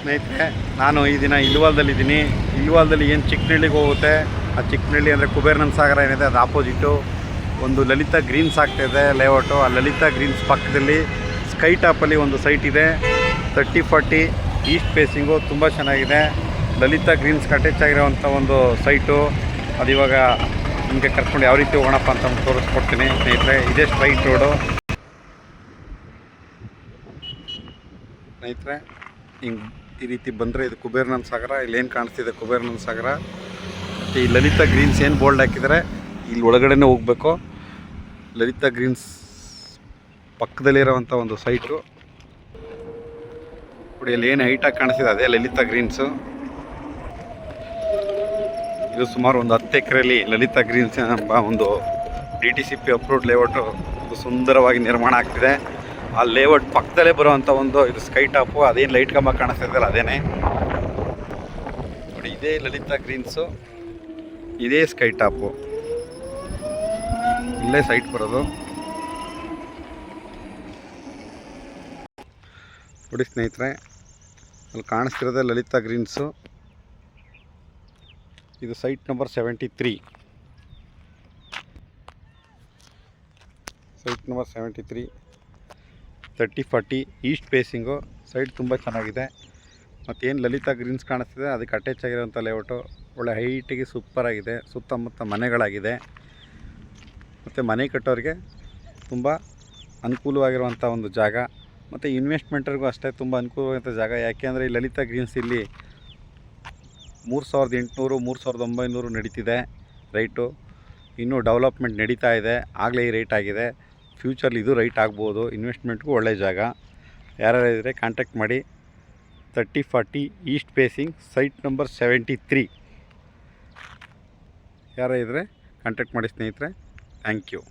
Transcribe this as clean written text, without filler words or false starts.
ಸ್ನೇಹಿತರೆ, ನಾನು ಈ ದಿನ ಇಲ್ವಾಲ್ದಲ್ಲಿದ್ದೀನಿ. ಇಲ್ವಾಲ್ದಲ್ಲಿ ಏನು ಚಿಕ್ಕನಹಳ್ಳಿಗೆ ಹೋಗುತ್ತೆ, ಆ ಚಿಕ್ಕನಹಳ್ಳಿ ಅಂದರೆ ಕುಬೇರನಂದ ಸಾಗರ ಏನಿದೆ ಅದು ಆಪೋಸಿಟು ಒಂದು ಲಲಿತಾ ಗ್ರೀನ್ಸ್ ಆಗ್ತಾಯಿದೆ ಲೇಔಟು. ಆ ಲಲಿತಾ ಗ್ರೀನ್ಸ್ ಪಕ್ಕದಲ್ಲಿ ಸ್ಕೈ ಟಾಪಲ್ಲಿ ಒಂದು ಸೈಟ್ ಇದೆ, 30-40 ಈಸ್ಟ್ ಫೇಸಿಂಗು, ತುಂಬ ಚೆನ್ನಾಗಿದೆ. ಲಲಿತಾ ಗ್ರೀನ್ಸ್ಗೆ ಅಟ್ಯಾಚ್ ಆಗಿರೋವಂಥ ಒಂದು ಸೈಟು. ಅದು ಇವಾಗ ನಿಮಗೆ ಕರ್ಕೊಂಡು ಯಾವ ರೀತಿ ಹೋಗೋಣಪ್ಪ ಅಂತ ತೋರಿಸ್ಕೊಡ್ತೀನಿ ಸ್ನೇಹಿತರೆ. ಇದೇ ಸ್ಟ್ರೈಟ್ ರೋಡು ಸ್ನೇಹಿತರೆ. ಹಿಂಗೆ ಈ ರೀತಿ ಬಂದರೆ ಇದು ಕುಬೇರನಂದ ಸಾಗರ. ಇಲ್ಲೇನು ಕಾಣಿಸ್ತಿದೆ ಕುಬೇರನಂದ ಸಾಗರ. ಮತ್ತು ಈ ಲಲಿತಾ ಗ್ರೀನ್ಸ್ ಏನು ಬೋಲ್ಡ್ ಹಾಕಿದರೆ ಇಲ್ಲಿ ಒಳಗಡೆನೇ ಹೋಗಬೇಕು. ಲಲಿತಾ ಗ್ರೀನ್ಸ್ ಪಕ್ಕದಲ್ಲಿರೋವಂಥ ಒಂದು ಸೈಟು ನೋಡಿ. ಅಲ್ಲಿ ಏನು ಹೈಟಾಗಿ ಕಾಣಿಸ್ತಿದೆ ಅದೇ ಲಲಿತಾ ಗ್ರೀನ್ಸು. ಇದು ಸುಮಾರು ಒಂದು 10 ಎಕರೆಯಲ್ಲಿ ಲಲಿತಾ ಗ್ರೀನ್ಸ್ ಎಂಬ ಒಂದು DTCP ಅಪ್ರೂವ್ಡ್ ಲೇಔಟು ಇದು ಸುಂದರವಾಗಿ ನಿರ್ಮಾಣ ಆಗ್ತಿದೆ. ಆ ಲೇಔಟ್ ಪಕ್ಕದಲ್ಲೇ ಬರುವಂಥ ಒಂದು ಇದು ಸ್ಕೈ ಟಾಪು. ಅದೇನು ಲೈಟ್ ಕಂಬ ಕಾಣಿಸ್ತಿದೆಯಲ್ಲ ಅದೇನೇ ನೋಡಿ. ಇದೇ ಲಲಿತಾ ಗ್ರೀನ್ಸು, ಇದೇ ಸ್ಕೈ ಟಾಪು, ಇಲ್ಲೇ ಸೈಟ್ ಬರೋದು ನೋಡಿ ಸ್ನೇಹಿತರೆ. ಅಲ್ಲಿ ಕಾಣಿಸ್ತಿರೋದೇ ಲಲಿತಾ ಗ್ರೀನ್ಸು. ಇದು site number 73. Site number 73, 30-40 East facing. Site ತುಂಬ ಚೆನ್ನಾಗಿದೆ. ಮತ್ತೇನು ಲಲಿತಾ ಗ್ರೀನ್ಸ್ ಕಾಣಿಸ್ತಿದೆ ಅದಕ್ಕೆ ಅಟ್ಯಾಚ್ ಆಗಿರೋಂಥ ಲೇಔಟು. ಒಳ್ಳೆ ಹೈಟಿಗೆ ಸೂಪರಾಗಿದೆ. ಸುತ್ತಮುತ್ತ ಮನೆಗಳಾಗಿದೆ. ಮತ್ತು ಮನೆ ಕಟ್ಟೋರಿಗೆ ತುಂಬ ಅನುಕೂಲವಾಗಿರುವಂಥ ಒಂದು ಜಾಗ. ಮತ್ತು ಇನ್ವೆಸ್ಟ್ಮೆಂಟ್ರಿಗೂ ಅಷ್ಟೇ ತುಂಬ ಅನುಕೂಲವಾಗಿರುವಂಥ ಜಾಗ. ಯಾಕೆಂದರೆ ಈ ಲಲಿತಾ ಗ್ರೀನ್ಸ್ ಇಲ್ಲಿ 3800 3900 ನಡೀತಿದೆ ರೈಟು. ಇನ್ನೂ ಡೆವಲಪ್ಮೆಂಟ್ ನಡೀತಾ ಇದೆ. ಆಗಲೇ ಈ ರೇಟ್ ಆಗಿದೆ. ಫ್ಯೂಚರ್ಲಿ ಇದು ರೈಟ್ ಆಗ್ಬೋದು. ಇನ್ವೆಸ್ಟ್ಮೆಂಟ್ಗೂ ಒಳ್ಳೆ ಜಾಗ. ಯಾರ್ಯಾರು ಇದ್ದರೆ ಕಾಂಟ್ಯಾಕ್ಟ್ ಮಾಡಿ. 30-40 ಈಸ್ಟ್ ಫೇಸಿಂಗ್, ಸೈಟ್ ನಂಬರ್ 73. ಯಾರು ಇದ್ದರೆ ಕಾಂಟ್ಯಾಕ್ಟ್ ಮಾಡಿ ಸ್ನೇಹಿತರೆ. Thank you.